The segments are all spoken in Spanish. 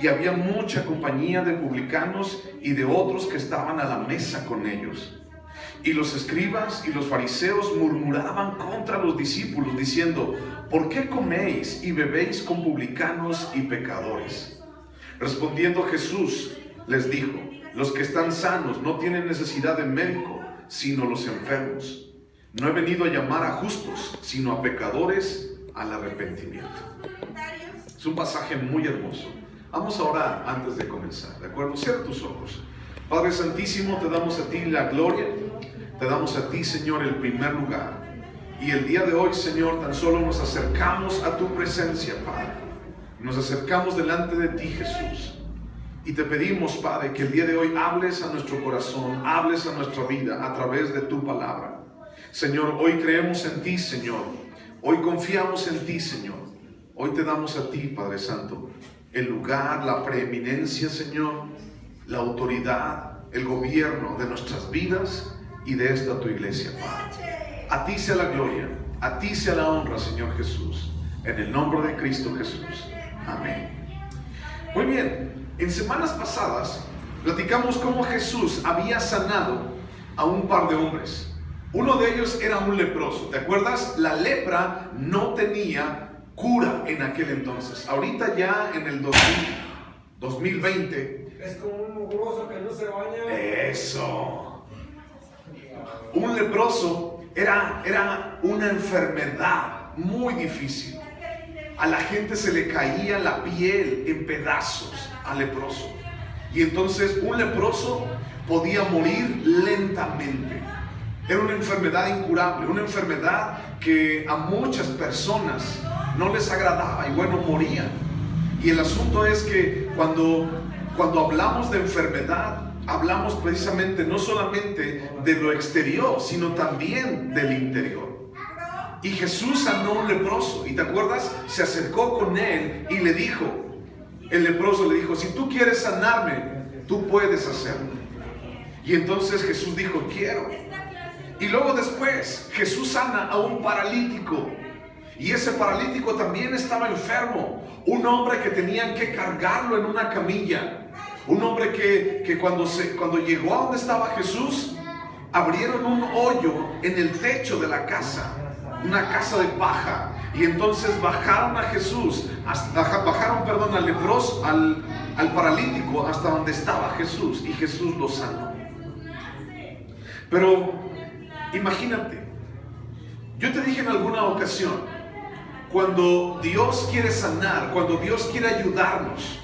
y había mucha compañía de publicanos y de otros que estaban a la mesa con ellos. Y los escribas y los fariseos murmuraban contra los discípulos, diciendo: ¿por qué coméis y bebéis con publicanos y pecadores? Respondiendo Jesús les dijo: los que están sanos no tienen necesidad de médico, sino los enfermos. No he venido a llamar a justos, sino a pecadores al arrepentimiento. Es un pasaje muy hermoso. Vamos a orar antes de comenzar, ¿de acuerdo? Cierra tus ojos. Padre Santísimo, te damos a ti la gloria, te damos a ti, Señor, el primer lugar. Y el día de hoy, Señor, tan solo nos acercamos a tu presencia, Padre. Nos acercamos delante de ti, Jesús. Y te pedimos, Padre, que el día de hoy hables a nuestro corazón, hables a nuestra vida a través de tu palabra. Señor, hoy creemos en ti, Señor. Hoy confiamos en ti, Señor. Hoy te damos a ti, Padre Santo, el lugar, la preeminencia, Señor, la autoridad, el gobierno de nuestras vidas y de esta tu iglesia, Padre. A ti sea la gloria, a ti sea la honra, Señor Jesús, en el nombre de Cristo Jesús. Amén. Muy bien, en semanas pasadas platicamos cómo Jesús había sanado a un par de hombres. Uno de ellos era un leproso, ¿te acuerdas? La lepra no tenía cura en aquel entonces. Ahorita ya en el 2020. Es como un mugroso que no se baña. Eso. Un leproso era una enfermedad muy difícil. A la gente se le caía la piel en pedazos al leproso. Y entonces un leproso podía morir lentamente. Era una enfermedad incurable, una enfermedad que a muchas personas no les agradaba y bueno, morían. Y el asunto es que cuando hablamos de enfermedad, hablamos precisamente no solamente de lo exterior, sino también del interior. Y Jesús sanó a un leproso, y te acuerdas, se acercó con él y le dijo, el leproso le dijo: si tú quieres sanarme, tú puedes hacerlo. Y entonces Jesús dijo: quiero. Y luego después Jesús sana a un paralítico, y ese paralítico también estaba enfermo. Un hombre que tenían que cargarlo en una camilla. Un hombre que cuando llegó a donde estaba Jesús, abrieron un hoyo en el techo de la casa, una casa de paja, y entonces bajaron a Jesús, al leproso, al paralítico hasta donde estaba Jesús, y Jesús lo sanó. Pero imagínate, yo te dije en alguna ocasión, cuando Dios quiere sanar, cuando Dios quiere ayudarnos,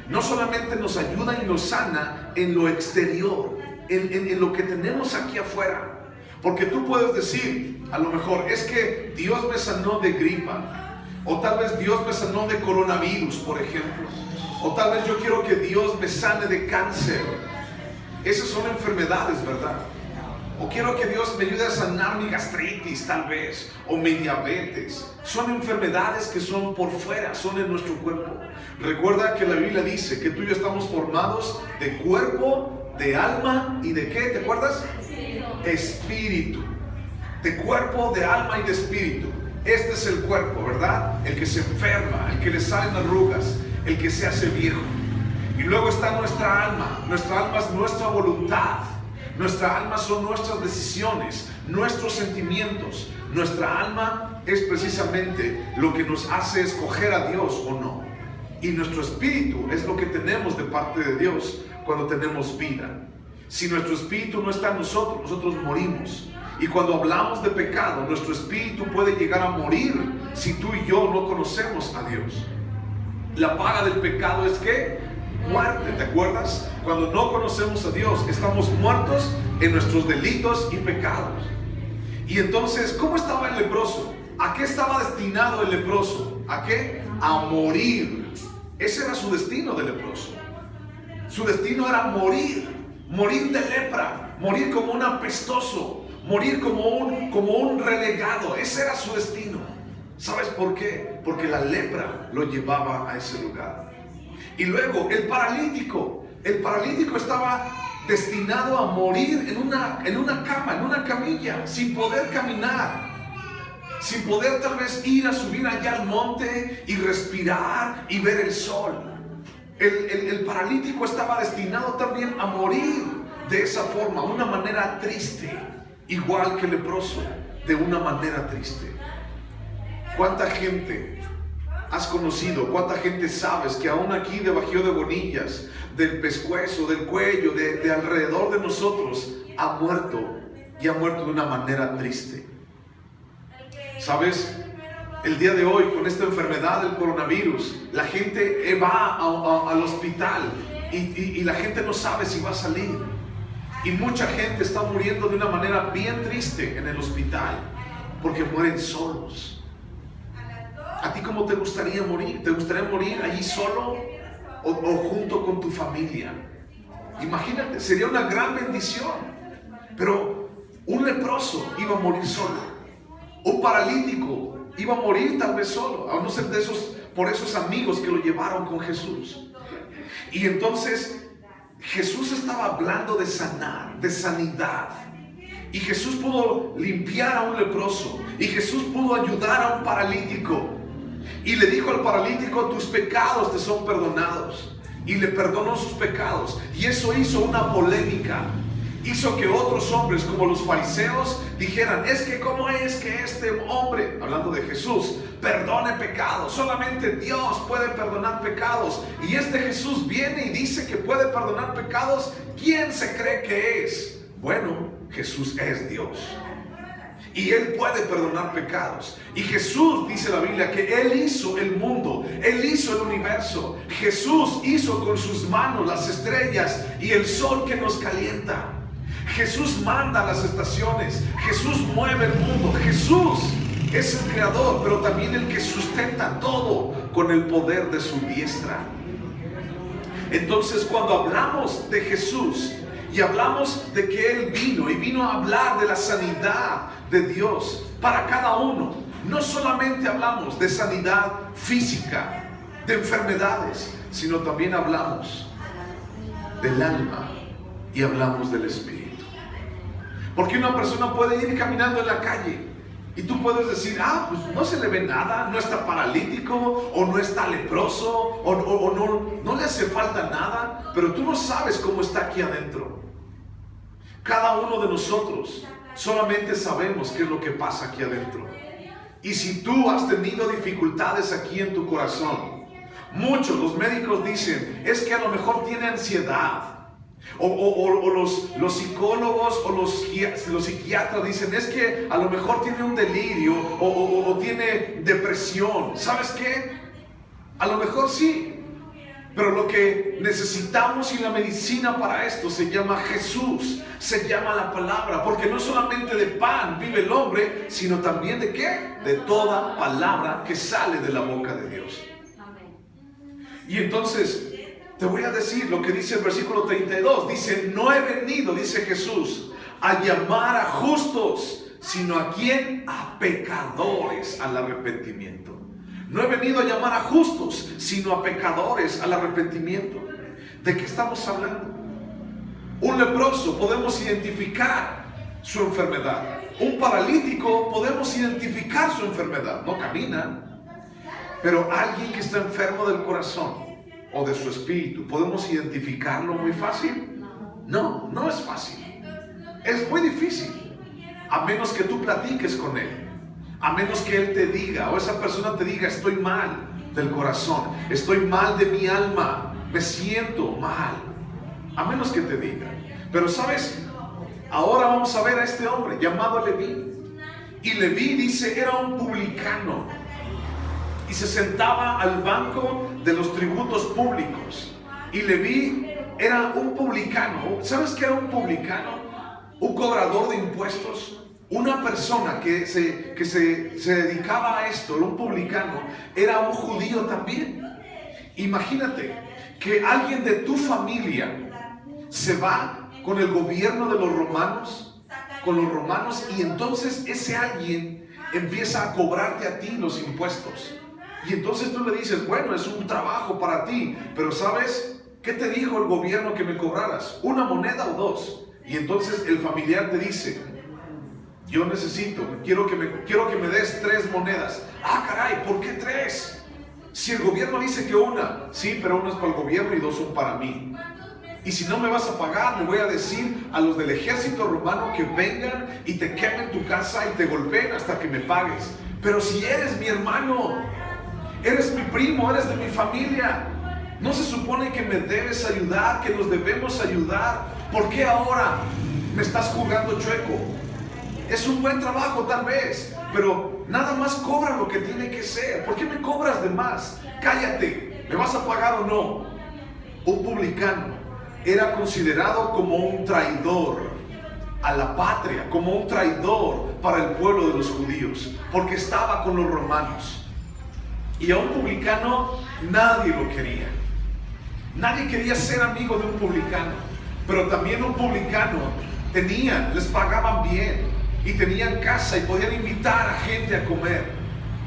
no solamente nos ayuda y nos sana en lo exterior, en lo que tenemos aquí afuera. Porque tú puedes decir, a lo mejor, es que Dios me sanó de gripa, o tal vez Dios me sanó de coronavirus, por ejemplo, o tal vez yo quiero que Dios me sane de cáncer. Esas son enfermedades, ¿verdad? O quiero que Dios me ayude a sanar mi gastritis, tal vez, o mi diabetes. Son enfermedades que son por fuera, son en nuestro cuerpo. Recuerda que la Biblia dice que tú y yo estamos formados de cuerpo, de alma y de ¿qué? ¿Te acuerdas? Espíritu. De cuerpo, de alma y de espíritu. Este es el cuerpo, ¿verdad? El que se enferma, el que le salen arrugas, el que se hace viejo. Y luego está nuestra alma. Nuestra alma es nuestra voluntad. Nuestra alma son nuestras decisiones, nuestros sentimientos. Nuestra alma es precisamente lo que nos hace escoger a Dios o no. Y nuestro espíritu es lo que tenemos de parte de Dios cuando tenemos vida. Si nuestro espíritu no está en nosotros, nosotros morimos. Y cuando hablamos de pecado, nuestro espíritu puede llegar a morir si tú y yo no conocemos a Dios. La paga del pecado es ¿qué? Muerte, ¿te acuerdas? Cuando no conocemos a Dios, estamos muertos en nuestros delitos y pecados. Y entonces, ¿cómo estaba el leproso? ¿A qué estaba destinado el leproso? ¿A qué? A morir. Ese era su destino del leproso. Su destino era morir de lepra, morir como un apestoso, morir como un relegado. Ese era su destino. ¿Sabes por qué? Porque la lepra lo llevaba a ese lugar. Y luego el paralítico estaba destinado a morir en una cama, en una camilla, sin poder caminar, sin poder tal vez subir allá al monte y respirar y ver el sol. El paralítico estaba destinado también a morir de esa forma, una manera triste, igual que el leproso, de una manera triste. ¿Cuánta gente has conocido? ¿Cuánta gente sabes que aún aquí de Bajío de Bonillas, del pescuezo, del cuello, de alrededor de nosotros, ha muerto, y ha muerto de una manera triste? ¿Sabes? El día de hoy, con esta enfermedad del coronavirus, la gente va al hospital y la gente no sabe si va a salir. Y mucha gente está muriendo de una manera bien triste en el hospital, porque mueren solos. ¿A ti cómo te gustaría morir? ¿Te gustaría morir allí solo o junto con tu familia? Imagínate, sería una gran bendición. Pero un leproso iba a morir solo. Un paralítico iba a morir tal vez solo, a no ser por esos amigos que lo llevaron con Jesús. Y entonces Jesús estaba hablando de sanar, de sanidad. Y Jesús pudo limpiar a un leproso. Y Jesús pudo ayudar a un paralítico. Y le dijo al paralítico: tus pecados te son perdonados. Y le perdonó sus pecados. Y eso hizo una polémica. Hizo que otros hombres, como los fariseos, dijeran: es que cómo es que este hombre, hablando de Jesús, perdone pecados. Solamente Dios puede perdonar pecados. Y este Jesús viene y dice que puede perdonar pecados. ¿Quién se cree que es? Bueno, Jesús es Dios. Y Él puede perdonar pecados. Y Jesús, dice la Biblia, que Él hizo el mundo, Él hizo el universo. Jesús hizo con sus manos las estrellas y el sol que nos calienta. Jesús manda las estaciones. Jesús mueve el mundo. Jesús es el creador, pero también el que sustenta todo con el poder de su diestra. Entonces, cuando hablamos de Jesús y hablamos de que Él vino a hablar de la sanidad de Dios para cada uno, no solamente hablamos de sanidad física, de enfermedades, sino también hablamos del alma y hablamos del espíritu. Porque una persona puede ir caminando en la calle y tú puedes decir: pues no se le ve nada, no está paralítico, o no está leproso, o no le hace falta nada, pero tú no sabes cómo está aquí adentro. Cada uno de nosotros solamente sabemos qué es lo que pasa aquí adentro. Y si tú has tenido dificultades aquí en tu corazón, los médicos dicen: es que a lo mejor tiene ansiedad. O los psicólogos o los psiquiatras dicen: es que a lo mejor tiene un delirio o tiene depresión. ¿Sabes qué? A lo mejor sí. Pero lo que necesitamos y la medicina para esto se llama Jesús, se llama la palabra. Porque no solamente de pan vive el hombre, sino también ¿de qué? De toda palabra que sale de la boca de Dios. Y entonces te voy a decir lo que dice el versículo 32. Dice: no he venido, dice Jesús, a llamar a justos, sino ¿a quién? A pecadores al arrepentimiento. No he venido a llamar a justos, sino a pecadores al arrepentimiento. ¿De qué estamos hablando? Un leproso podemos identificar su enfermedad. Un paralítico podemos identificar su enfermedad. No camina. Pero alguien que está enfermo del corazón o de su espíritu, ¿podemos identificarlo muy fácil? No, no es fácil. Es muy difícil. A menos que tú platiques con él. A menos que él te diga, o esa persona te diga: estoy mal del corazón, estoy mal de mi alma, me siento mal. A menos que te diga. Pero sabes, ahora vamos a ver a este hombre llamado Leví. Y Leví, dice, era un publicano. Y se sentaba al banco de los tributos públicos. Y Leví era un publicano. ¿Sabes qué era un publicano? Un cobrador de impuestos. Una persona que se dedicaba a esto, un publicano, era un judío también. Imagínate que alguien de tu familia se va con el gobierno de los romanos, y entonces ese alguien empieza a cobrarte a ti los impuestos. Y entonces tú le dices: bueno, es un trabajo para ti, pero ¿sabes qué te dijo el gobierno que me cobraras? ¿Una moneda o dos? Y entonces el familiar te dice: yo necesito, quiero que me des 3 monedas. Ah, caray, ¿por qué 3? Si el gobierno dice que una, sí, pero una es para el gobierno y dos son para mí. Y si no me vas a pagar, le voy a decir a los del ejército romano que vengan y te quemen tu casa y te golpeen hasta que me pagues. Pero si eres mi hermano, eres mi primo, eres de mi familia, ¿no se supone que me debes ayudar, que nos debemos ayudar? ¿Por qué ahora me estás jugando chueco? Es un buen trabajo tal vez, pero nada más cobra lo que tiene que ser. ¿Por qué me cobras de más? Cállate, ¿me vas a pagar o no? Un publicano era considerado como un traidor a la patria, como un traidor para el pueblo de los judíos, porque estaba con los romanos. Y a un publicano nadie lo quería. Nadie quería ser amigo de un publicano, pero también un publicano les pagaban bien y tenían casa y podían invitar a gente a comer.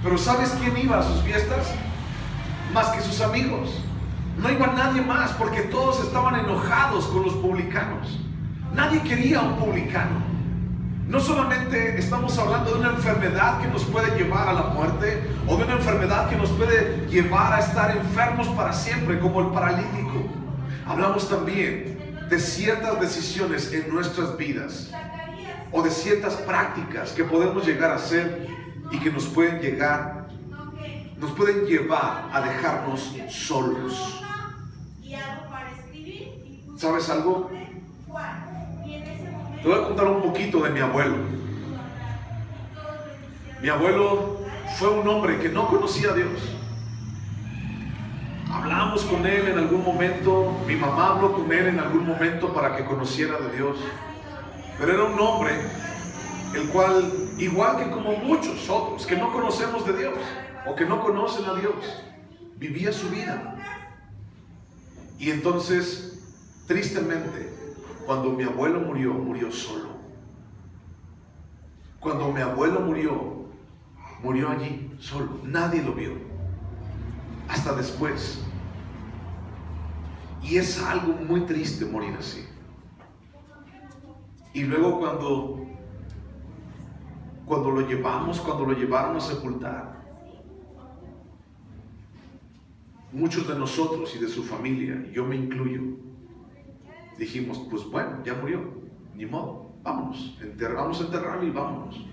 Pero ¿sabes quién iba a sus fiestas? Más que sus amigos. No iba nadie más porque todos estaban enojados con los publicanos. Nadie quería a un publicano. No solamente estamos hablando de una enfermedad que nos puede llevar a la muerte o de una enfermedad que nos puede llevar a estar enfermos para siempre, como el paralítico. Hablamos también de ciertas decisiones en nuestras vidas o de ciertas prácticas que podemos llegar a hacer y que nos pueden llevar a dejarnos solos. ¿Sabes algo? Te voy a contar un poquito de mi abuelo. Mi abuelo fue un hombre que no conocía a Dios. Hablamos con él en algún momento, mi mamá habló con él en algún momento para que conociera de Dios. Pero era un hombre el cual, igual que como muchos otros que no conocemos de Dios o que no conocen a Dios, vivía su vida. Y entonces, tristemente, cuando mi abuelo murió, murió solo. Cuando mi abuelo murió allí solo. Nadie lo vio. Hasta después. Y es algo muy triste morir así. Y luego cuando lo llevaron a sepultar, muchos de nosotros y de su familia, yo me incluyo, dijimos, pues bueno, ya murió, ni modo, vámonos, vamos a enterrarlo y vámonos.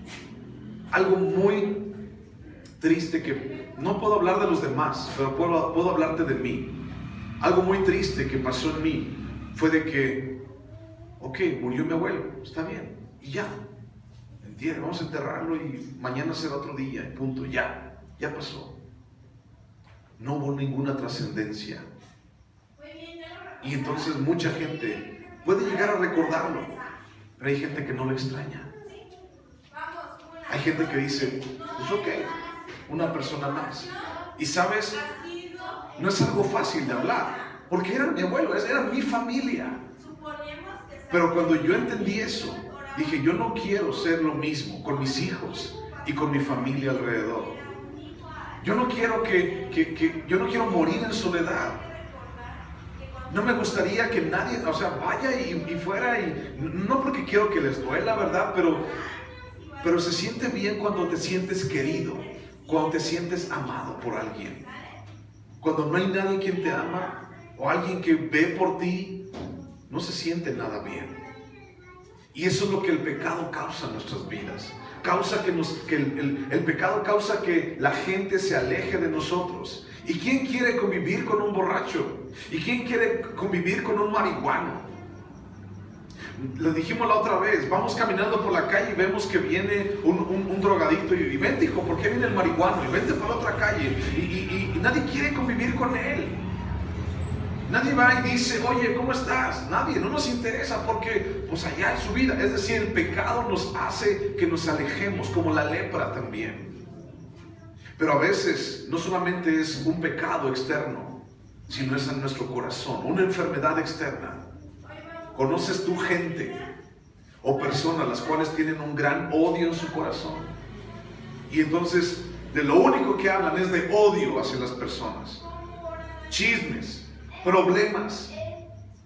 Algo muy triste que no puedo hablar de los demás, pero puedo hablarte de mí. Algo muy triste que pasó en mí fue de que, ok, murió mi abuelo, está bien, y ya, entiende, vamos a enterrarlo y mañana será otro día, y punto, ya pasó. No hubo ninguna trascendencia. Y entonces mucha gente puede llegar a recordarlo, pero hay gente que no lo extraña. Hay gente que dice, pues ok, una persona más. Y sabes, no es algo fácil de hablar, porque era mi abuelo, era mi familia. Pero cuando yo entendí eso, dije, yo no quiero ser lo mismo con mis hijos y con mi familia alrededor. Yo no quiero yo no quiero morir en soledad. No me gustaría que nadie, vaya y fuera, y no porque quiero que les duela, ¿verdad? Pero se siente bien cuando te sientes querido, cuando te sientes amado por alguien. Cuando no hay nadie quien te ama o alguien que ve por ti, no se siente nada bien. Y eso es lo que el pecado causa en nuestras vidas. El pecado causa que la gente se aleje de nosotros. ¿Y quién quiere convivir con un borracho? ¿Y quién quiere convivir con un marihuano? Lo dijimos la otra vez, vamos caminando por la calle y vemos que viene un drogadicto y vente hijo, ¿por qué viene el marihuano? Y vente por la otra calle y nadie quiere convivir con él. Nadie va y dice, oye, ¿cómo estás? Nadie, no nos interesa porque pues allá es su vida. Es decir, el pecado nos hace que nos alejemos, como la lepra también. Pero a veces no solamente es un pecado externo, sino es en nuestro corazón, una enfermedad externa. ¿Conoces tú gente o personas las cuales tienen un gran odio en su corazón? Y entonces de lo único que hablan es de odio hacia las personas. Chismes, problemas.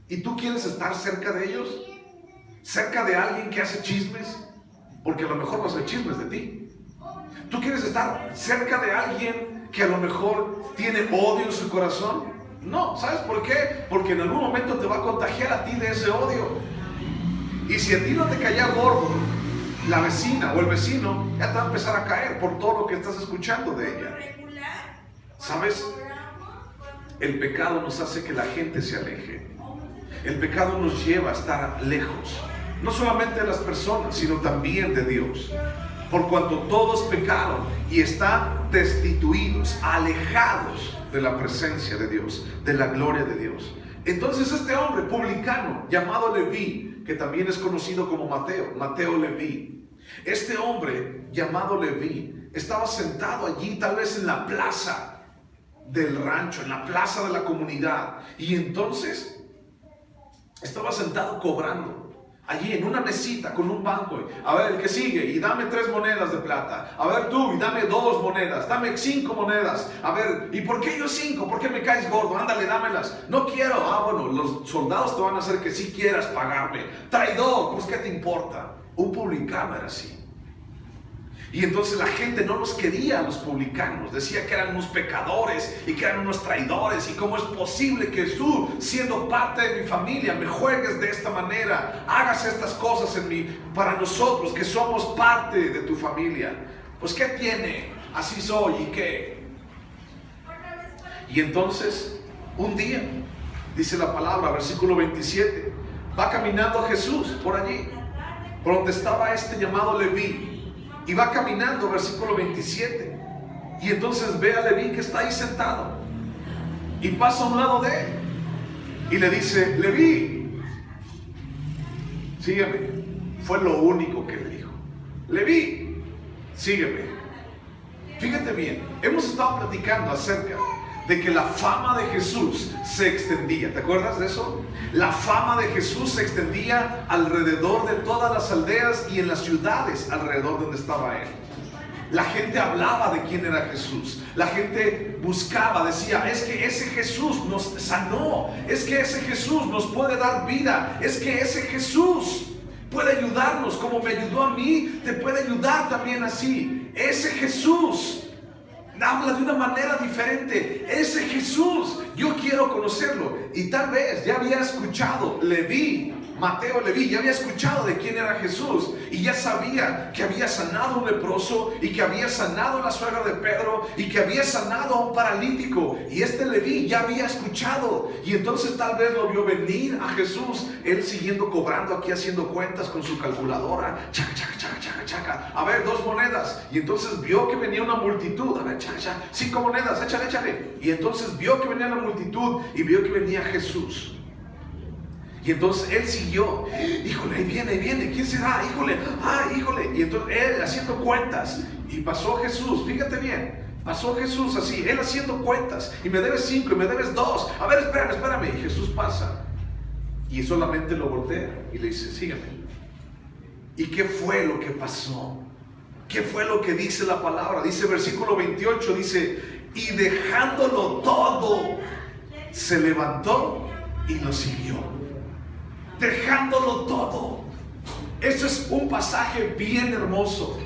¿Y tú quieres estar cerca de ellos? ¿Cerca de alguien que hace chismes? Porque a lo mejor no hace chismes de ti. ¿Tú quieres estar cerca de alguien que a lo mejor tiene odio en su corazón? No, ¿sabes por qué? Porque en algún momento te va a contagiar a ti de ese odio. Y si a ti no te caía gordo la vecina o el vecino, ya te va a empezar a caer por todo lo que estás escuchando de ella. ¿Sabes? El pecado nos hace que la gente se aleje. El pecado nos lleva a estar lejos, no solamente de las personas, sino también de Dios. Por cuanto todos pecaron y están destituidos, alejados de la presencia de Dios, de la gloria de Dios. Entonces este hombre publicano llamado Leví, que también es conocido como Mateo Leví, este hombre llamado Leví estaba sentado allí, tal vez en la plaza del rancho, en la plaza de la comunidad, y entonces estaba sentado cobrando allí en una mesita con un banco. A ver, el que sigue, y dame 3 monedas de plata. A ver tú, y dame 2 monedas, dame 5 monedas. A ver, ¿y por qué yo 5? ¿Por qué me caes gordo? Ándale, dámelas. No quiero. Ah, bueno, los soldados te van a hacer que sí quieras pagarme. Traidor, pues ¿qué te importa? Un publicano era así. Y entonces la gente no los quería a los publicanos, decía que eran unos pecadores y que eran unos traidores, y cómo es posible que tú, siendo parte de mi familia, me juegues de esta manera, hagas estas cosas en mí, para nosotros que somos parte de tu familia. Pues ¿qué tiene? Así soy, ¿y qué? Y entonces, un día, dice la palabra, versículo 27, va caminando Jesús por allí, por donde estaba este llamado Leví. Y va caminando, versículo 27. Y entonces ve a Leví que está ahí sentado. Y pasa a un lado de él. Y le dice, Leví, sígueme. Fue lo único que le dijo. Leví, sígueme. Fíjate bien, hemos estado platicando acerca de que la fama de Jesús se extendía. ¿Te acuerdas de eso? La fama de Jesús se extendía alrededor de todas las aldeas y en las ciudades alrededor donde estaba Él. La gente hablaba de quién era Jesús. La gente buscaba, decía, es que ese Jesús nos sanó. Es que ese Jesús nos puede dar vida. Es que ese Jesús puede ayudarnos. Como me ayudó a mí, te puede ayudar también así. Ese Jesús habla de una manera diferente. Ese Jesús, yo quiero conocerlo. Y tal vez ya había escuchado Mateo Leví, ya había escuchado de quién era Jesús, y ya sabía que había sanado a un leproso, y que había sanado a la suegra de Pedro, y que había sanado a un paralítico. Y este Leví ya había escuchado, y entonces tal vez lo vio venir a Jesús, él siguiendo cobrando aquí, haciendo cuentas con su calculadora, chaca, chaca, chaca, chaca, chaca. A ver, 2 monedas. Y entonces vio que venía una multitud. A ver, chaca, chaca, 5 monedas, échale, échale. Y entonces vio que venía la multitud y vio que venía Jesús. Y entonces él siguió. Híjole, ahí viene, ¿quién será? Híjole. Y entonces él haciendo cuentas. Y pasó Jesús, fíjate bien. Pasó Jesús así, él haciendo cuentas. Y me debes 5, y me debes 2. A ver, espérame. Y Jesús pasa. Y solamente lo voltea y le dice, sígueme. ¿Y qué fue lo que pasó? ¿Qué fue lo que dice la palabra? Dice versículo 28, dice, y dejándolo todo, se levantó y lo siguió. Dejándolo todo. Eso es un pasaje bien hermoso,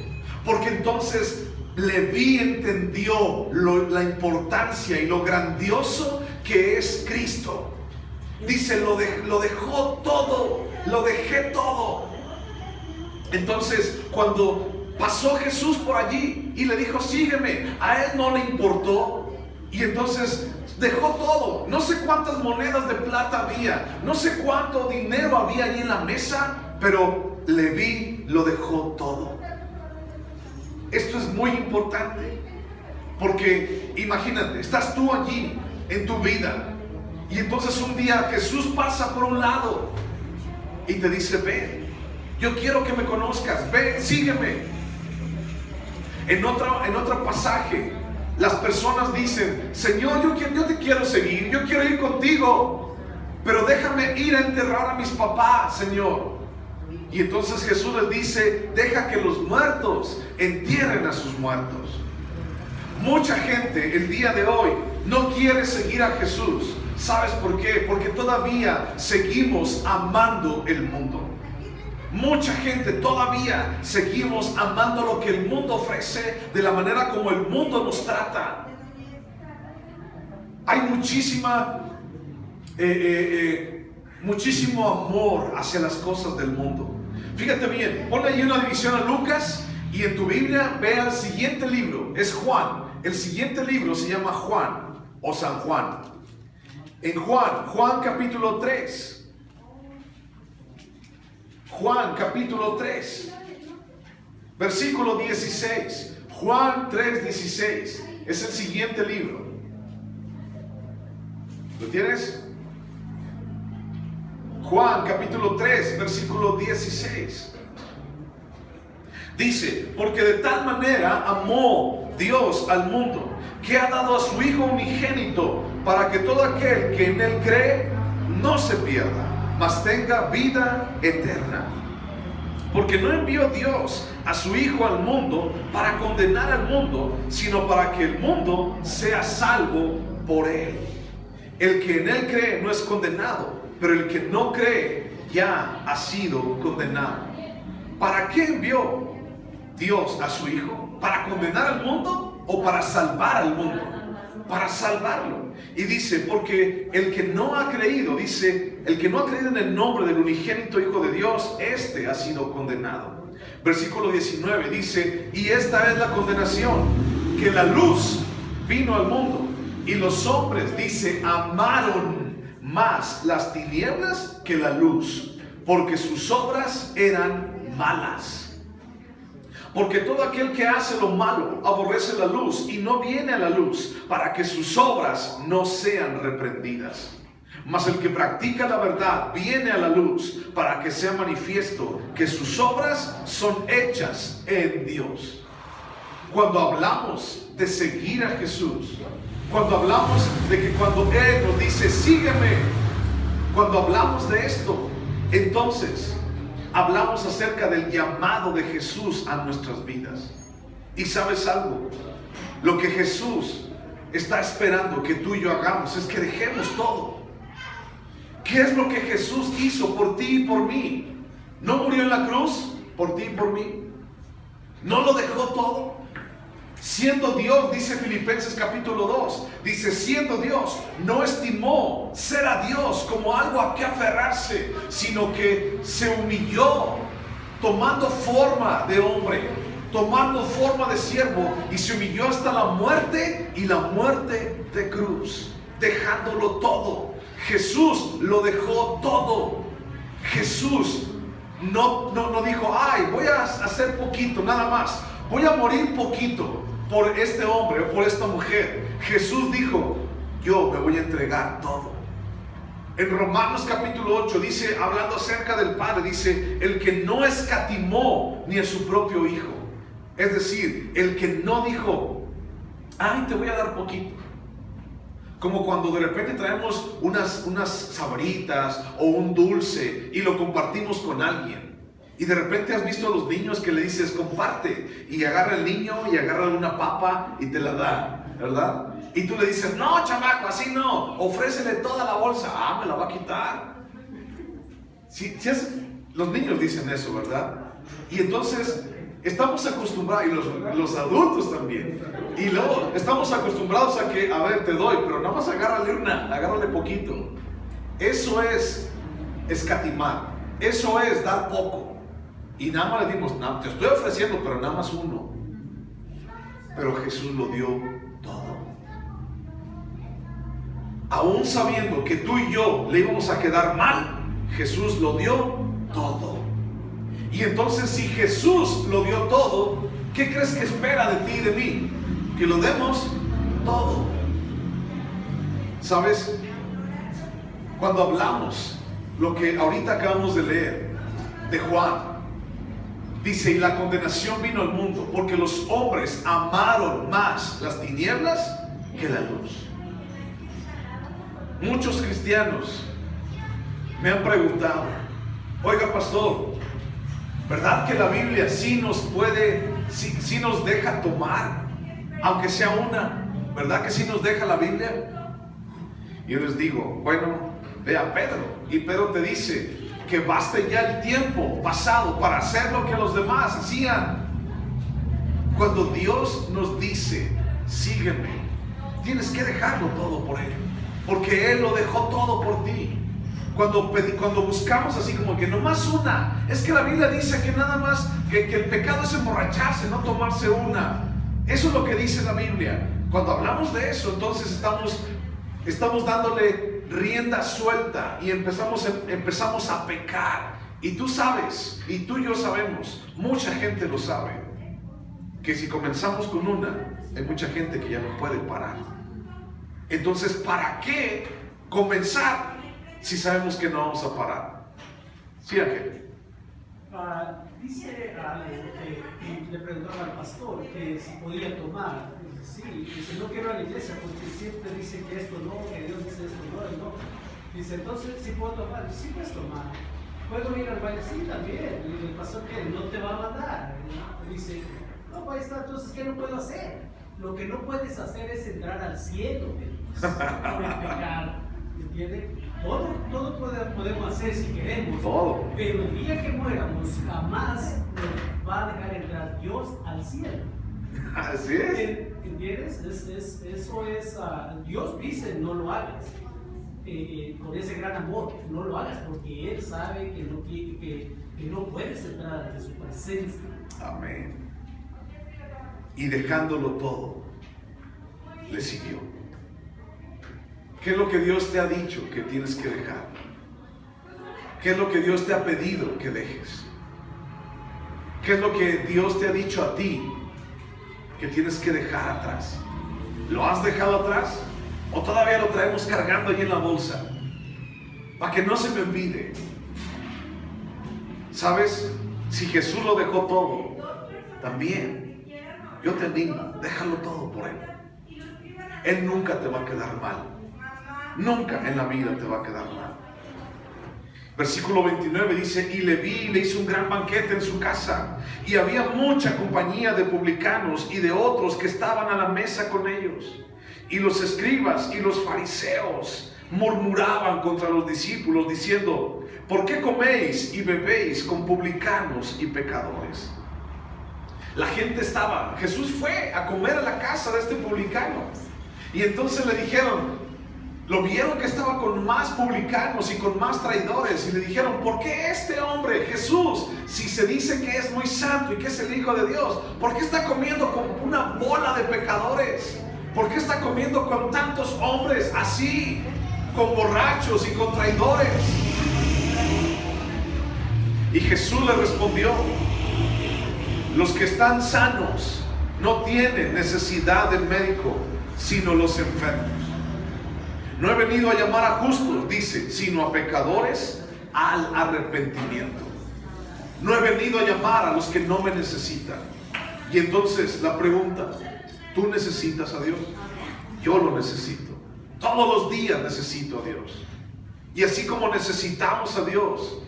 porque entonces Leví entendió la importancia y lo grandioso que es Cristo. Dice, lo dejó todo, lo dejé todo. Entonces, cuando pasó Jesús por allí y le dijo, sígueme, a él no le importó. Y entonces dejó todo. No sé cuántas monedas de plata había, no sé cuánto dinero había allí en la mesa, pero Leví lo dejó todo. Esto es muy importante, porque imagínate, estás tú allí en tu vida, y entonces un día Jesús pasa por un lado y te dice, ven, yo quiero que me conozcas, ven, sígueme. En otro pasaje, las personas dicen, Señor, yo te quiero seguir, yo quiero ir contigo, pero déjame ir a enterrar a mis papás, Señor. Y entonces Jesús les dice, deja que los muertos entierren a sus muertos. Mucha gente el día de hoy no quiere seguir a Jesús. ¿Sabes por qué? Porque todavía seguimos amando el mundo. Mucha gente todavía seguimos amando lo que el mundo ofrece, de la manera como el mundo nos trata. Hay muchísimo amor hacia las cosas del mundo. Fíjate bien, ponle ahí una división a Lucas y en tu Biblia ve el siguiente libro, es Juan. El siguiente libro se llama Juan o San Juan. En Juan capítulo 3. Juan capítulo 3, versículo 16. Juan 3:16 es el siguiente libro. ¿Lo tienes? Juan capítulo 3, versículo 16. Dice, porque de tal manera amó Dios al mundo, que ha dado a su Hijo unigénito, para que todo aquel que en Él cree no se pierda, mas tenga vida eterna. Porque no envió Dios a su Hijo al mundo para condenar al mundo, sino para que el mundo sea salvo por Él. El que en Él cree no es condenado, pero el que no cree ya ha sido condenado. ¿Para qué envió Dios a su Hijo? ¿Para condenar al mundo o para salvar al mundo? Para salvarlo. Y dice, porque el que no ha creído, dice, el que no ha creído en el nombre del unigénito Hijo de Dios, este ha sido condenado. Versículo 19 dice, y esta es la condenación, que la luz vino al mundo, y los hombres, dice, amaron más las tinieblas que la luz, porque sus obras eran malas. Porque todo aquel que hace lo malo aborrece la luz y no viene a la luz, para que sus obras no sean reprendidas. Mas el que practica la verdad viene a la luz, para que sea manifiesto que sus obras son hechas en Dios. Cuando hablamos de seguir a Jesús, cuando hablamos de que cuando Él nos dice sígueme, cuando hablamos de esto, entonces hablamos acerca del llamado de Jesús a nuestras vidas. Y sabes algo, lo que Jesús está esperando que tú y yo hagamos es que dejemos todo. ¿Qué es lo que Jesús hizo por ti y por mí? ¿No murió en la cruz por ti y por mí? ¿No lo dejó todo? Siendo Dios, dice Filipenses capítulo 2, dice, siendo Dios, no estimó ser a Dios como algo a que aferrarse, sino que se humilló, tomando forma de hombre, tomando forma de siervo, y se humilló hasta la muerte, y la muerte de cruz, dejándolo todo. Jesús lo dejó todo. Jesús no dijo, ay, voy a hacer poquito, nada más, voy a morir poquito por este hombre o por esta mujer. Jesús dijo, yo me voy a entregar todo. En Romanos capítulo 8 dice, hablando acerca del Padre, dice, el que no escatimó ni a su propio Hijo. Es decir, el que no dijo, ay, te voy a dar poquito. Como cuando de repente traemos unas sabritas o un dulce y lo compartimos con alguien. Y de repente has visto a los niños que le dices, comparte. Y agarra el niño y agarra una papa y te la da, ¿verdad? Y tú le dices, no, chamaco, así no. Ofrécele toda la bolsa. Ah, me la va a quitar. Los niños dicen eso, ¿verdad? Y entonces estamos acostumbrados, y los adultos también. Y luego estamos acostumbrados a que, a ver, te doy, pero nada más agárrale poquito. Eso es escatimar. Eso es dar poco. Y nada más le dimos, no, te estoy ofreciendo, pero nada más uno. Pero Jesús lo dio todo. Aún sabiendo que tú y yo le íbamos a quedar mal, Jesús lo dio todo. Y entonces, si Jesús lo dio todo, ¿qué crees que espera de ti y de mí? Que lo demos todo. ¿Sabes? Cuando hablamos lo que ahorita acabamos de leer de Juan, dice, y la condenación vino al mundo porque los hombres amaron más las tinieblas que la luz. Muchos cristianos me han preguntado, oiga pastor, ¿verdad que la Biblia sí nos deja tomar, aunque sea una? ¿Verdad que sí nos deja la Biblia? Y yo les digo, bueno, ve a Pedro, y Pedro te dice que baste ya el tiempo pasado para hacer lo que los demás hacían. Cuando Dios nos dice, sígueme, tienes que dejarlo todo por Él, porque Él lo dejó todo por ti. Cuando buscamos así como que nomás una, es que la Biblia dice que nada más, que el pecado es emborracharse, no tomarse una. Eso es lo que dice la Biblia. Cuando hablamos de eso, entonces estamos dándole rienda suelta y empezamos a pecar. Y tú sabes, y tú y yo sabemos, mucha gente lo sabe, que si comenzamos con una, hay mucha gente que ya no puede parar. Entonces, ¿para qué comenzar si sabemos que no vamos a parar? Sí, Ángel. Dice algo que le preguntaba al pastor que si podía tomar. Dice, sí, dice, no quiero ir a la iglesia porque siempre dice que esto no, que Dios dice esto no. Dice, entonces, ¿sí puedo tomar? Sí, puedes tomar. ¿Puedo ir al baile? Sí, también. Y el pastor, ¿qué? No te va a mandar. Dice, no, ahí está, entonces, ¿qué no puedo hacer? Lo que no puedes hacer es entrar al cielo por el pecado. ¿Entiendes? Todo podemos hacer si queremos. Todo. Pero el día que muéramos, jamás nos va a dejar entrar Dios al cielo. Así es. ¿Entiendes? Eso es, Dios dice, no lo hagas. Con ese gran amor, no lo hagas porque Él sabe que no puedes entrar ante su presencia. Amén. Y dejándolo todo, le siguió. ¿Qué es lo que Dios te ha dicho que tienes que dejar? ¿Qué es lo que Dios te ha pedido que dejes? ¿Qué es lo que Dios te ha dicho a ti que tienes que dejar atrás? ¿Lo has dejado atrás? ¿O todavía lo traemos cargando ahí en la bolsa? Para que no se me olvide. ¿Sabes? Si Jesús lo dejó todo, también yo te animo, déjalo todo por Él. Él nunca te va a quedar mal. Nunca en la vida te va a quedar mal. Versículo 29 dice, y le vi y le hizo un gran banquete en su casa, y había mucha compañía de publicanos y de otros que estaban a la mesa con ellos. Y los escribas y los fariseos murmuraban contra los discípulos diciendo, ¿por qué coméis y bebéis con publicanos y pecadores? La gente Jesús fue a comer a la casa de este publicano. Y entonces le dijeron, lo vieron que estaba con más publicanos y con más traidores. Y le dijeron, ¿por qué este hombre, Jesús, si se dice que es muy santo y que es el Hijo de Dios, ¿por qué está comiendo con una bola de pecadores? ¿Por qué está comiendo con tantos hombres así, con borrachos y con traidores? Y Jesús le respondió, los que están sanos no tienen necesidad de médico, sino los enfermos. No he venido a llamar a justos, dice, sino a pecadores al arrepentimiento. No he venido a llamar a los que no me necesitan. Y entonces la pregunta, ¿tú necesitas a Dios? Yo lo necesito. Todos los días necesito a Dios. Y así como necesitamos a Dios,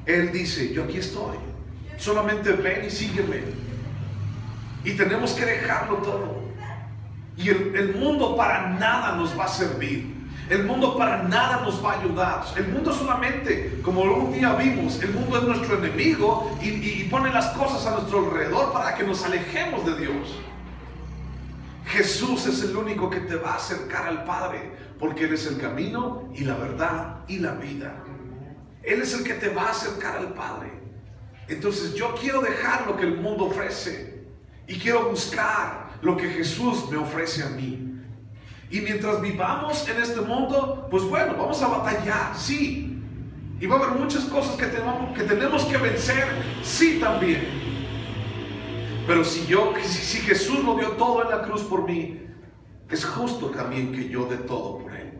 Él dice, yo aquí estoy. Solamente ven y sígueme. Y tenemos que dejarlo todo. Y el mundo para nada nos va a servir. El mundo para nada nos va a ayudar. El mundo solamente, como un día vimos, el mundo es nuestro enemigo y pone las cosas a nuestro alrededor para que nos alejemos de Dios. Jesús es el único que te va a acercar al Padre, porque Él es el camino y la verdad y la vida. Él es el que te va a acercar al Padre. Entonces yo quiero dejar lo que el mundo ofrece y quiero buscar lo que Jesús me ofrece a mí. Y mientras vivamos en este mundo, pues bueno, vamos a batallar, sí. Y va a haber muchas cosas que tenemos que vencer, sí también. Pero si Jesús lo dio todo en la cruz por mí, es justo también que yo dé todo por Él.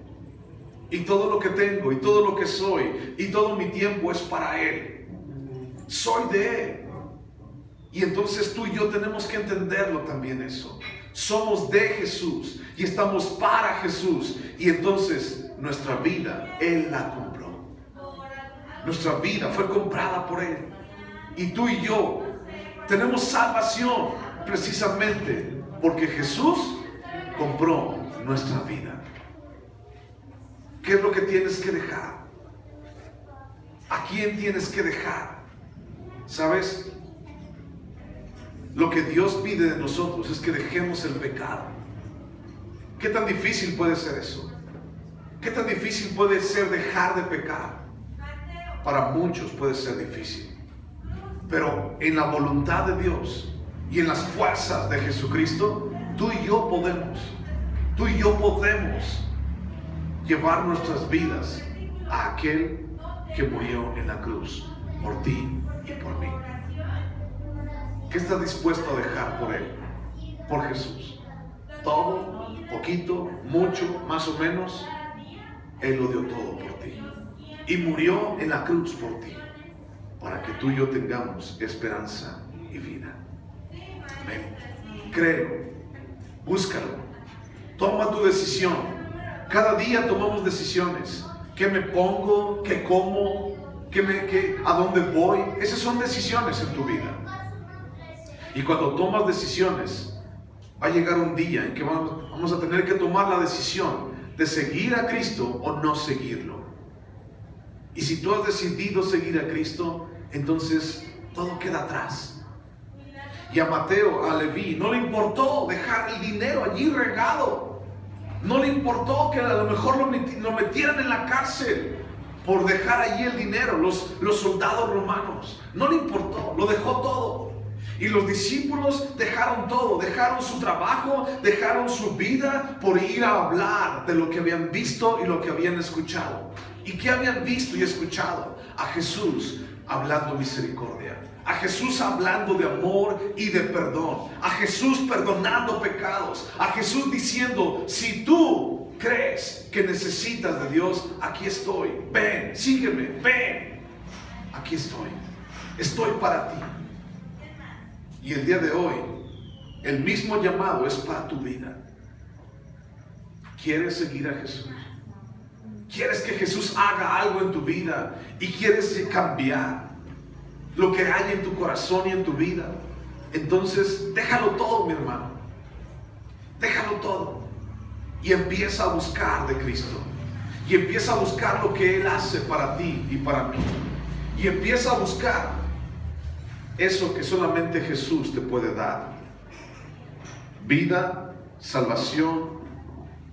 Y todo lo que tengo, y todo lo que soy, y todo mi tiempo es para Él. Soy de Él. Y entonces tú y yo tenemos que entenderlo también eso. Somos de Jesús y estamos para Jesús. Y entonces nuestra vida, Él la compró. Nuestra vida fue comprada por Él. Y tú y yo tenemos salvación precisamente porque Jesús compró nuestra vida. ¿Qué es lo que tienes que dejar? ¿A quién tienes que dejar? ¿Sabes? Lo que Dios pide de nosotros es que dejemos el pecado. ¿Qué tan difícil puede ser eso? ¿Qué tan difícil puede ser dejar de pecar? Para muchos puede ser difícil. Pero en la voluntad de Dios y en las fuerzas de Jesucristo, tú y yo podemos llevar nuestras vidas a aquel que murió en la cruz por ti y por mí. ¿Qué estás dispuesto a dejar por Él? Por Jesús. Todo, poquito, mucho, más o menos. Él lo dio todo por ti. Y murió en la cruz por ti, para que tú y yo tengamos esperanza y vida. Amén. Créelo, búscalo, toma tu decisión. Cada día tomamos decisiones. ¿Qué me pongo? ¿Qué como? ¿A dónde voy? Esas son decisiones en tu vida. Y cuando tomas decisiones, va a llegar un día en que vamos a tener que tomar la decisión de seguir a Cristo o no seguirlo. Y si tú has decidido seguir a Cristo, entonces todo queda atrás. Y a Mateo, a Leví, no le importó dejar el dinero allí regado. No le importó que a lo mejor lo metieran en la cárcel por dejar allí el dinero, los soldados romanos. No le importó, lo dejó todo. Y los discípulos dejaron todo, dejaron su trabajo, dejaron su vida por ir a hablar de lo que habían visto y lo que habían escuchado. ¿Y qué habían visto y escuchado? A Jesús hablando misericordia, a Jesús hablando de amor y de perdón, a Jesús perdonando pecados, a Jesús diciendo: si tú crees que necesitas de Dios, aquí estoy, ven, sígueme, ven, aquí estoy para ti. Y el día de hoy, el mismo llamado es para tu vida. ¿Quieres seguir a Jesús? ¿Quieres que Jesús haga algo en tu vida? ¿Y quieres cambiar lo que hay en tu corazón y en tu vida? Entonces, déjalo todo, mi hermano. Déjalo todo. Y empieza a buscar de Cristo. Y empieza a buscar lo que Él hace para ti y para mí. Y empieza a buscar eso que solamente Jesús te puede dar: vida, salvación,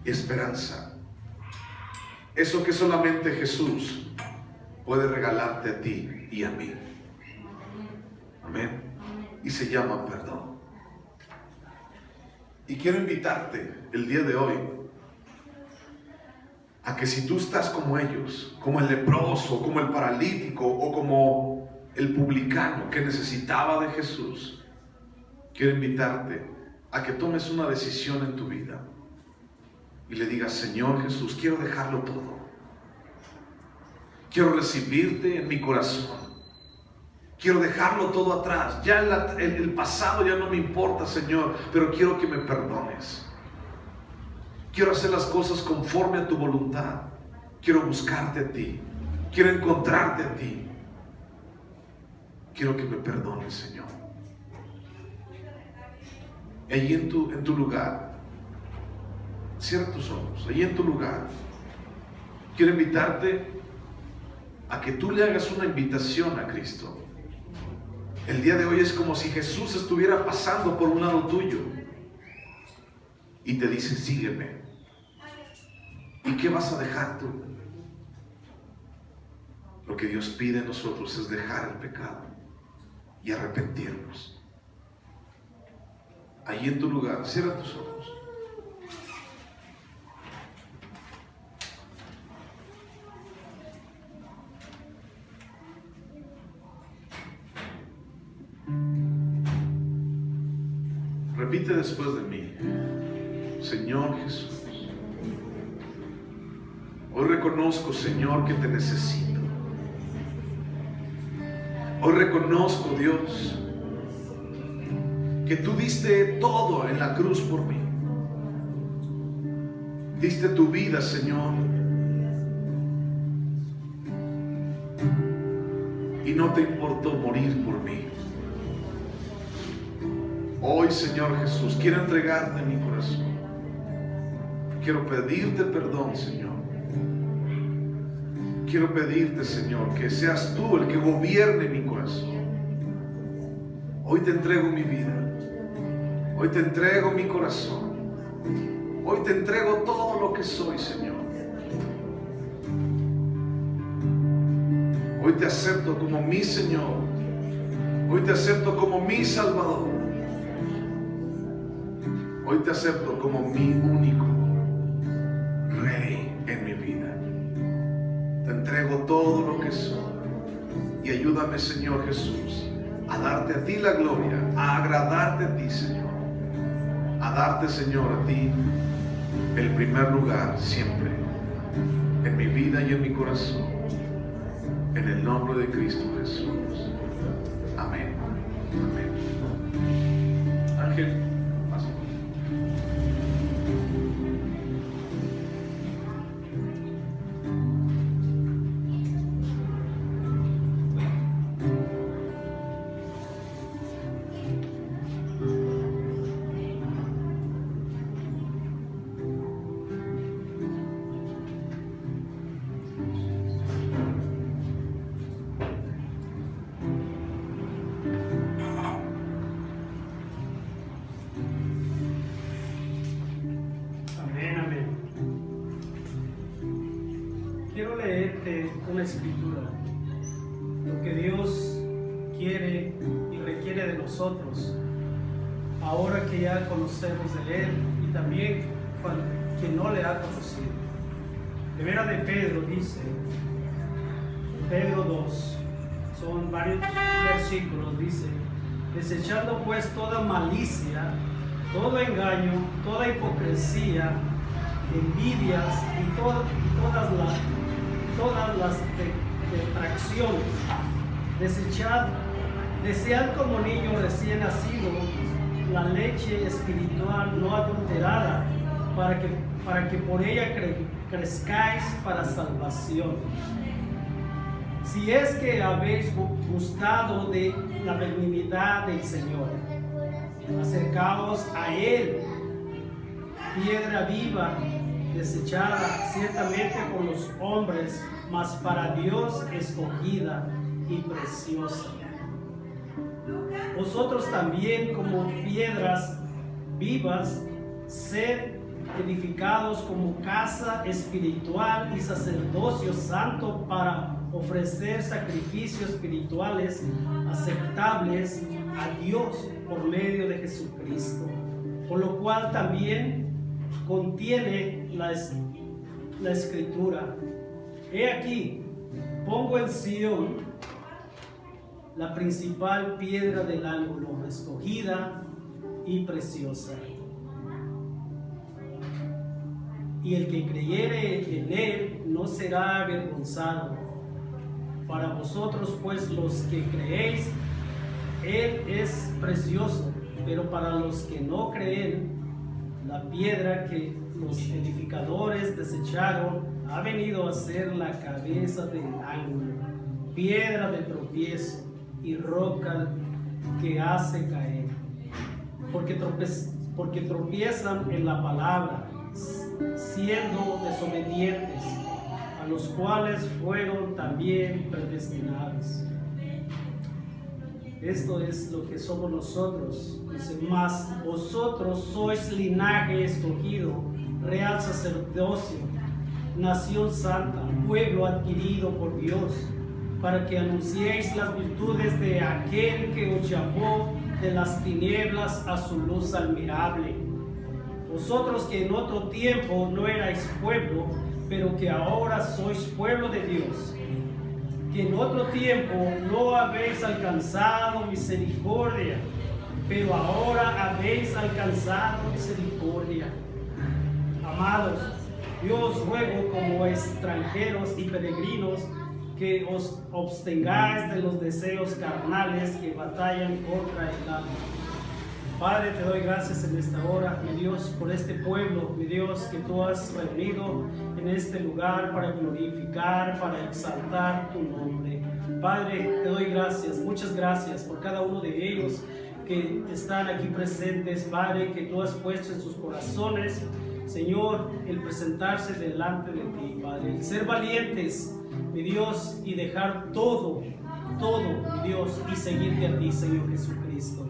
esperanza. Eso que solamente Jesús puede regalarte a ti y a mí. Amén. Y se llama perdón. Y quiero invitarte el día de hoy a que si tú estás como ellos, como el leproso, como el paralítico o como el publicano que necesitaba de Jesús, quiero invitarte a que tomes una decisión en tu vida y le digas: Señor Jesús, quiero dejarlo todo. Quiero recibirte en mi corazón. Quiero dejarlo todo atrás. Ya el pasado ya no me importa, Señor, pero quiero que me perdones. Quiero hacer las cosas conforme a tu voluntad. Quiero buscarte a ti. Quiero encontrarte a ti. Quiero que me perdones, Señor. Allí en tu lugar, cierra tus ojos. Allí en tu lugar, quiero invitarte a que tú le hagas una invitación a Cristo. El día de hoy es como si Jesús estuviera pasando por un lado tuyo y te dice: sígueme. ¿Y qué vas a dejar tú? Lo que Dios pide de nosotros es dejar el pecado y arrepentirnos. Ahí en tu lugar, cierra tus ojos. Repite después de mí: Señor Jesús, hoy reconozco, Señor, que te necesito. Hoy reconozco, Dios, que tú diste todo en la cruz por mí. Diste tu vida, Señor, y no te importó morir por mí. Hoy, Señor Jesús, quiero entregarte mi corazón. Quiero pedirte perdón, Señor. Quiero pedirte, Señor, que seas tú el que gobierne mi corazón. Hoy te entrego mi vida. Hoy te entrego mi corazón. Hoy te entrego todo lo que soy, Señor. Hoy te acepto como mi Señor. Hoy te acepto como mi Salvador. Hoy te acepto como mi único Rey en mi vida. Te entrego todo lo que soy. Y ayúdame, Señor Jesús, a darte a ti la gloria, a agradarte a ti, Señor. A darte, Señor, a ti el primer lugar siempre en mi vida y en mi corazón. En el nombre de Cristo Jesús. Amén. Amén. Ángel, paso. Quiero leerte una escritura, lo que Dios quiere y requiere de nosotros, ahora que ya conocemos de Él y también para quien no le ha conocido. Primera de Pedro dice, Pedro 2, son varios versículos, dice, desechando pues toda malicia, todo engaño, toda hipocresía, envidias y todas las detracciones. Desead como niño recién nacido la leche espiritual no adulterada, para que por ella crezcáis para salvación. Si es que habéis gustado de la benignidad del Señor, acercaos a Él, piedra viva, desechada ciertamente por los hombres, mas para Dios escogida y preciosa. Vosotros también, como piedras vivas, sed edificados como casa espiritual y sacerdocio santo, para ofrecer sacrificios espirituales aceptables a Dios por medio de Jesucristo, por lo cual también contiene la escritura: he aquí, pongo en Sión la principal piedra del ángulo, escogida y preciosa. Y el que creyere en Él no será avergonzado. Para vosotros pues los que creéis, Él es precioso, pero para los que no creen, la piedra que los edificadores desecharon ha venido a ser la cabeza del ángulo, piedra de tropiezo y roca que hace caer, porque tropiezan en la palabra, siendo desobedientes, a los cuales fueron también predestinados. Esto es lo que somos nosotros. Dice, mas vosotros sois linaje escogido, real sacerdocio, nación santa, pueblo adquirido por Dios, para que anunciéis las virtudes de aquel que os llamó de las tinieblas a su luz admirable. Vosotros que en otro tiempo no erais pueblo, pero que ahora sois pueblo de Dios, que en otro tiempo no habéis alcanzado misericordia, pero ahora habéis alcanzado misericordia. Amados, yo os ruego como extranjeros y peregrinos que os abstengáis de los deseos carnales que batallan contra el alma. Padre, te doy gracias en esta hora, mi Dios, por este pueblo, mi Dios, que tú has reunido en este lugar para glorificar, para exaltar tu nombre. Padre, te doy gracias, muchas gracias por cada uno de ellos que están aquí presentes, Padre, que tú has puesto en sus corazones, Señor, el presentarse delante de ti, Padre, el ser valientes, mi Dios, y dejar todo, mi Dios, y seguirte a ti, Señor Jesucristo.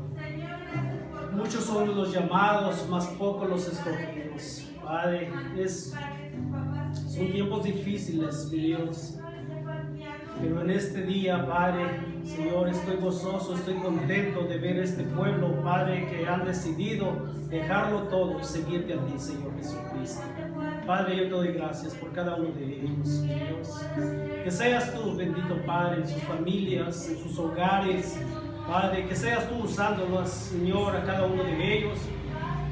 Muchos son los llamados, mas pocos los escogidos. Padre, son tiempos difíciles, mi Dios. Pero en este día, Padre, Señor, estoy gozoso, estoy contento de ver este pueblo, Padre, que han decidido dejarlo todo y seguirte a ti, Señor Jesucristo. Padre, yo te doy gracias por cada uno de ellos, mi Dios. Que seas tú, bendito Padre, en sus familias, en sus hogares, Padre, que seas tú usándolos, Señor, a cada uno de ellos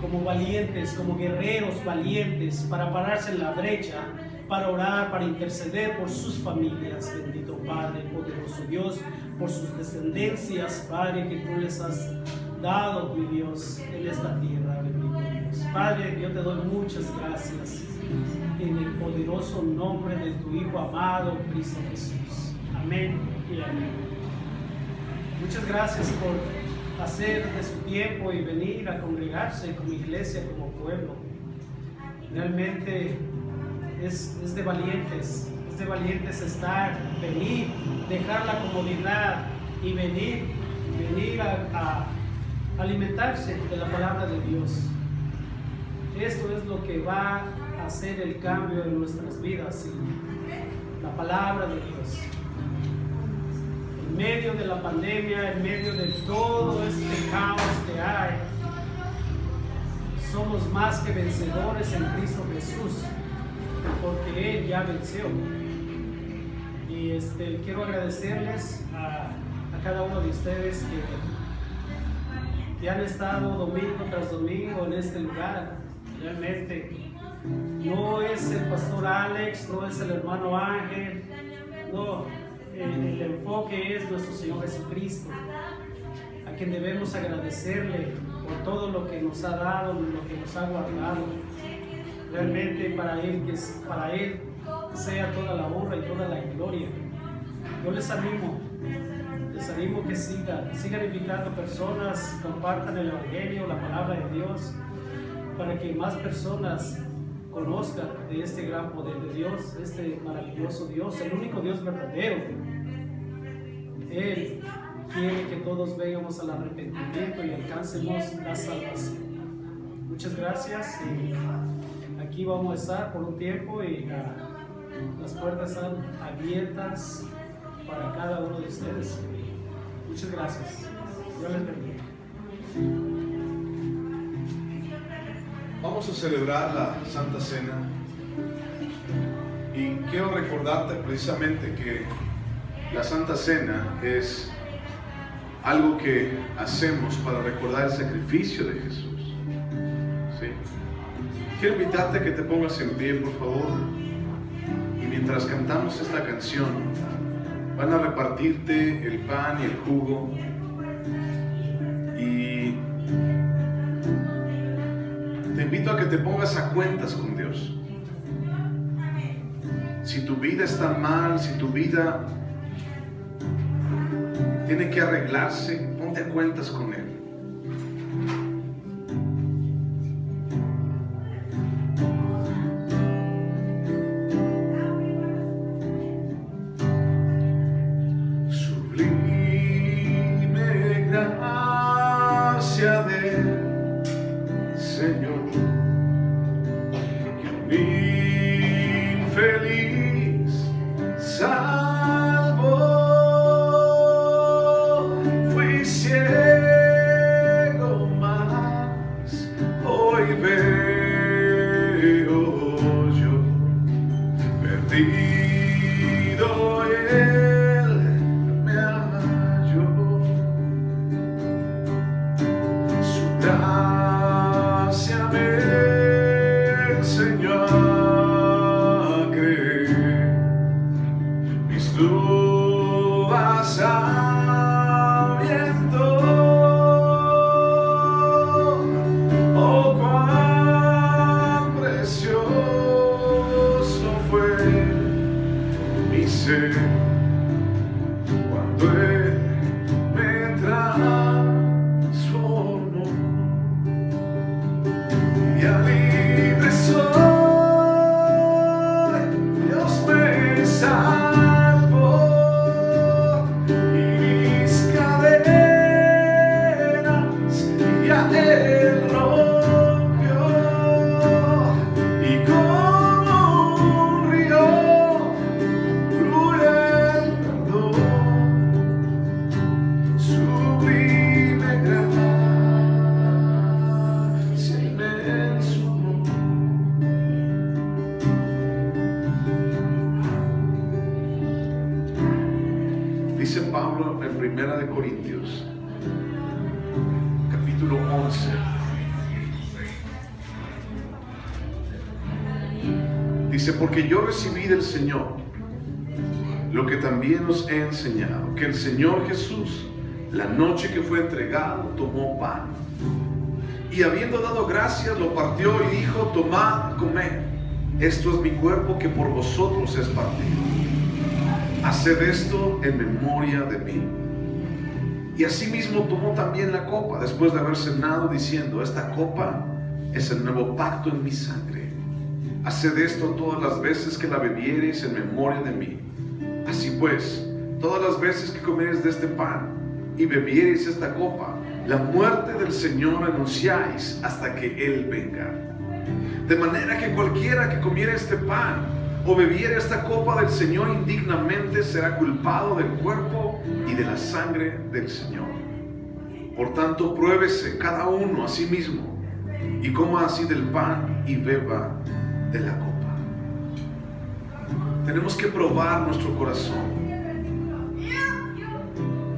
como valientes, como guerreros valientes, para pararse en la brecha, para orar, para interceder por sus familias, bendito Padre, poderoso Dios, por sus descendencias, Padre, que tú les has dado, mi Dios, en esta tierra, bendito Dios. Padre, yo te doy muchas gracias en el poderoso nombre de tu Hijo amado, Cristo Jesús. Amén y amén. Muchas gracias por hacer de su tiempo y venir a congregarse como iglesia, como pueblo. Realmente es de valientes venir, dejar la comodidad y venir a alimentarse de la palabra de Dios. Esto es lo que va a hacer el cambio en nuestras vidas, ¿sí? La palabra de Dios. En medio de la pandemia, en medio de todo este caos que hay, somos más que vencedores en Cristo Jesús, porque Él ya venció. Y quiero agradecerles a cada uno de ustedes que han estado domingo tras domingo en este lugar. Realmente no es el pastor Alex, no es el hermano Ángel, no, el enfoque es nuestro Señor Jesucristo, a quien debemos agradecerle por todo lo que nos ha dado, lo que nos ha guardado. Realmente para Él sea toda la honra y toda la gloria. Yo les animo que sigan invitando personas, compartan el Evangelio, la palabra de Dios, para que más personas conozcan de este gran poder de Dios, este maravilloso Dios, el único Dios verdadero. Él quiere que todos vengamos al arrepentimiento y alcancemos la salvación. Muchas gracias. Aquí vamos a estar por un tiempo y las puertas están abiertas para cada uno de ustedes. Muchas gracias. Dios les bendiga. Vamos a celebrar la Santa Cena y quiero recordarte precisamente que la Santa Cena es algo que hacemos para recordar el sacrificio de Jesús. ¿Sí? Quiero invitarte a que te pongas en pie, por favor, y mientras cantamos esta canción van a repartirte el pan y el jugo, y te invito a que te pongas a cuentas con Dios. Si tu vida está mal, si tu vida tiene que arreglarse, ponte a cuentas con Él. Sublime gracia del Señor, que un infeliz salvó. Fui ciego, mas hoy veo yo. Perdido Él me halló. Su gracia me enseñó a creer, mis dudas sabiendo. Oh, cuán precioso fue mi ser cuando Él me transformó. Ya libre soy, Dios me salvó, y mis cadenas ya Él rompió. Dice Pablo en 1 de Corintios, capítulo 11. Dice, porque yo recibí del Señor lo que también os he enseñado, que el Señor Jesús, la noche que fue entregado, tomó pan, y habiendo dado gracias, lo partió y dijo, tomad, comed, esto es mi cuerpo que por vosotros es partido. Haced esto en memoria de mí. Y asimismo tomó también la copa, después de haber cenado, diciendo, esta copa es el nuevo pacto en mi sangre. Haced esto todas las veces que la bebiereis en memoria de mí. Así pues, todas las veces que comiereis de este pan y bebiereis esta copa, la muerte del Señor anunciáis hasta que Él venga. De manera que cualquiera que comiere este pan o bebiere esta copa del Señor indignamente será culpado del cuerpo y de la sangre del Señor. Por tanto, pruébese cada uno a sí mismo y coma así del pan y beba de la copa. Tenemos que probar nuestro corazón.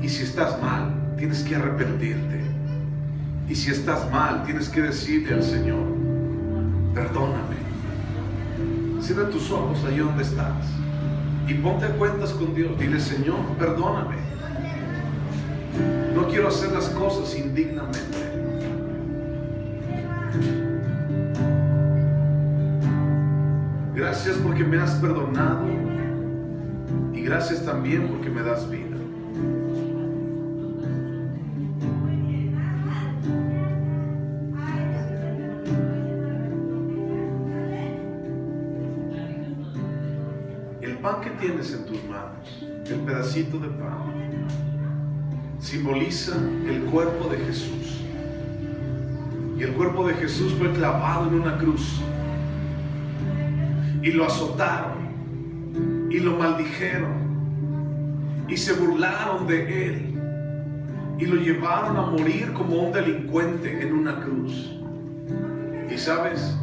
Y si estás mal, tienes que arrepentirte. Y si estás mal, tienes que decirle al Señor, perdóname. Cierra tus ojos ahí donde estás y ponte a cuentas con Dios. Dile, Señor, perdóname. No quiero hacer las cosas indignamente. Gracias porque me has perdonado y gracias también porque me das vida. El pan que tienes en tus manos, el pedacito de pan, simboliza el cuerpo de Jesús. Y el cuerpo de Jesús fue clavado en una cruz. Y lo azotaron, y lo maldijeron, y se burlaron de Él, y lo llevaron a morir como un delincuente en una cruz. Y sabes,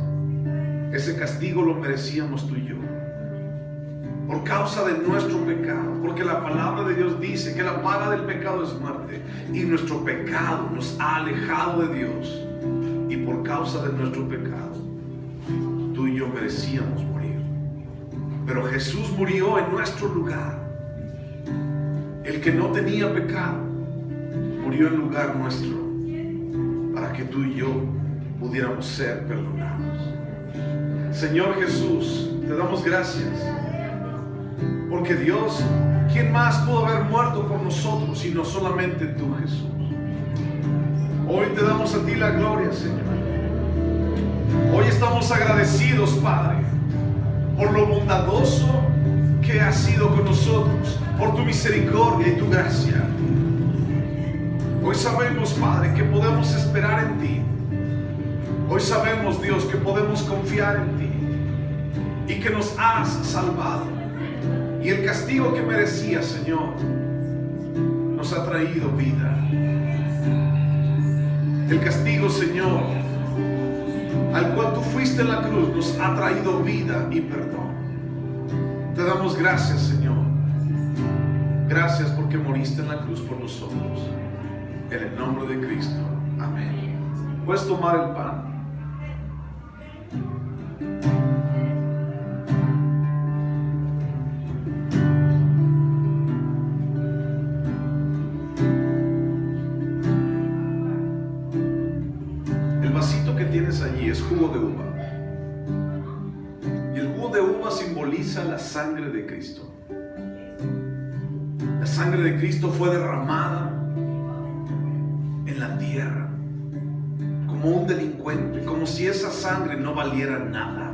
ese castigo lo merecíamos tú y yo, por causa de nuestro pecado, porque la palabra de Dios dice que la paga del pecado es muerte, y nuestro pecado nos ha alejado de Dios, y por causa de nuestro pecado, tú y yo merecíamos morir. Pero Jesús murió en nuestro lugar. El que no tenía pecado murió en lugar nuestro para que tú y yo pudiéramos ser perdonados. Señor Jesús, te damos gracias porque Dios, ¿quién más pudo haber muerto por nosotros sino solamente tú, Jesús? Hoy te damos a ti la gloria, Señor. Hoy estamos agradecidos, Padre, por lo bondadoso que has sido con nosotros, por tu misericordia y tu gracia. Hoy sabemos, Padre, que podemos esperar en ti. Hoy sabemos, Dios, que podemos confiar en ti y que nos has salvado. Y el castigo que merecía, Señor, nos ha traído vida. El castigo, Señor, al cual tú fuiste en la cruz, nos ha traído vida y perdón. Te damos gracias, Señor. Gracias porque moriste en la cruz por nosotros. En el nombre de Cristo. Amén. Puedes tomar el pan. Allí es jugo de uva, y el jugo de uva simboliza la sangre de Cristo. La sangre de Cristo fue derramada en la tierra como un delincuente, como si esa sangre no valiera nada,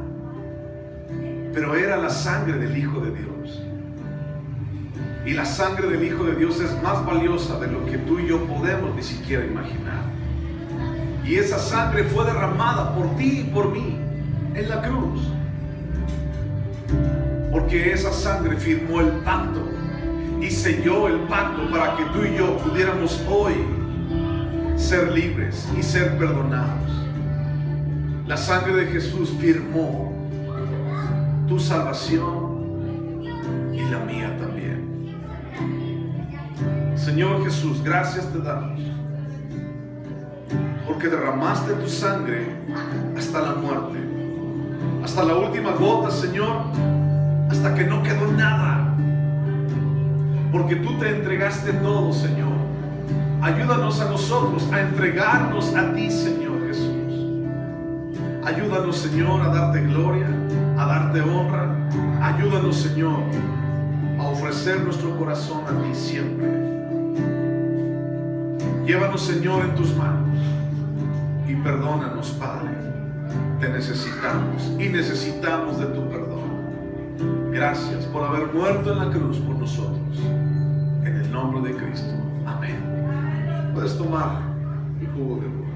pero era la sangre del Hijo de Dios. Y la sangre del Hijo de Dios es más valiosa de lo que tú y yo podemos ni siquiera imaginar. Y esa sangre fue derramada por ti y por mí en la cruz. Porque esa sangre firmó el pacto y selló el pacto para que tú y yo pudiéramos hoy ser libres y ser perdonados. La sangre de Jesús firmó tu salvación y la mía también. Señor Jesús, gracias te damos, porque derramaste tu sangre hasta la muerte, hasta la última gota, Señor, hasta que no quedó nada, porque tú te entregaste todo, Señor. Ayúdanos a nosotros a entregarnos a ti, Señor Jesús. Ayúdanos, Señor, a darte gloria, a darte honra. Ayúdanos, Señor, a ofrecer nuestro corazón a ti siempre. Llévanos, Señor, en tus manos y perdónanos, Padre. Te necesitamos y necesitamos de tu perdón. Gracias por haber muerto en la cruz por nosotros. En el nombre de Cristo. Amén. Puedes tomar el jugo de uva.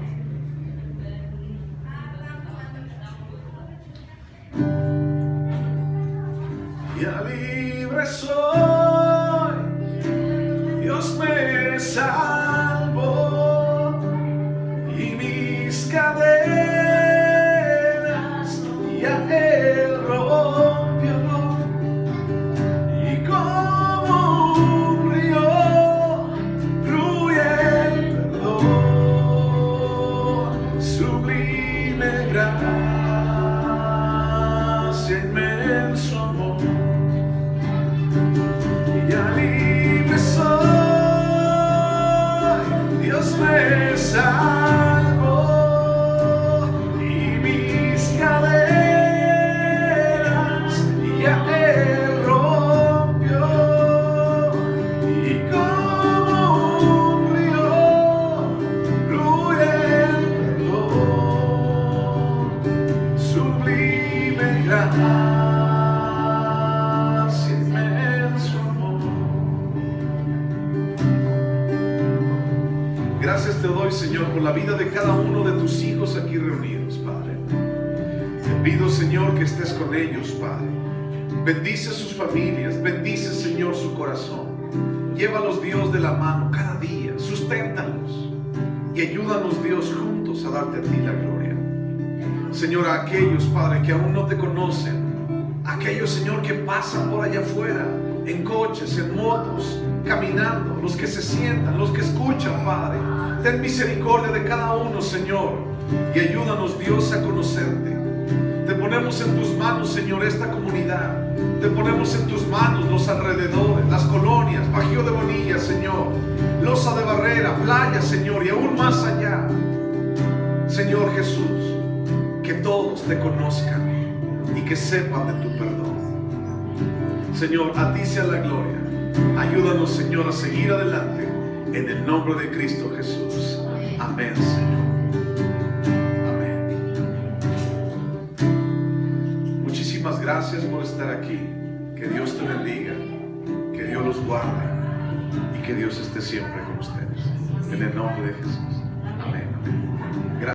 Ya libre soy, Dios me salvó y mis cadenas ya Él rompió, y como un río fluye el perdón, sublime gracia, inmenso amor. Ya libre soy, Dios me salvó y mis cadenas ya Él rompió, y como un río fluye el perdón, sublime gracia. Gracias te doy, Señor, por la vida de cada uno de tus hijos aquí reunidos, Padre. Te pido, Señor, que estés con ellos, Padre. Bendice sus familias, bendice, Señor, su corazón. Llévalos, Dios, de la mano cada día, susténtalos y ayúdanos, Dios, juntos a darte a ti la gloria. Señor, a aquellos, Padre, que aún no te conocen, a aquellos, Señor, que pasan por allá afuera, en coches, en motos, caminando, los que se sientan, los que escuchan, Padre. Ten misericordia de cada uno, Señor, y ayúdanos, Dios, a conocerte. Te ponemos en tus manos, Señor, esta comunidad. Te ponemos en tus manos los alrededores, las colonias, Bajío de Bonilla, Señor, Loza de Barrera, Playa, Señor, y aún más allá. Señor Jesús, que todos te conozcan y que sepan de tu perdón. Señor, a ti sea la gloria. Ayúdanos, Señor, a seguir adelante en el nombre de Cristo Jesús. Amén, Señor. Amén. Muchísimas gracias por estar aquí. Que Dios te bendiga, que Dios los guarde y que Dios esté siempre con ustedes. En el nombre de Jesús. Amén. Gracias.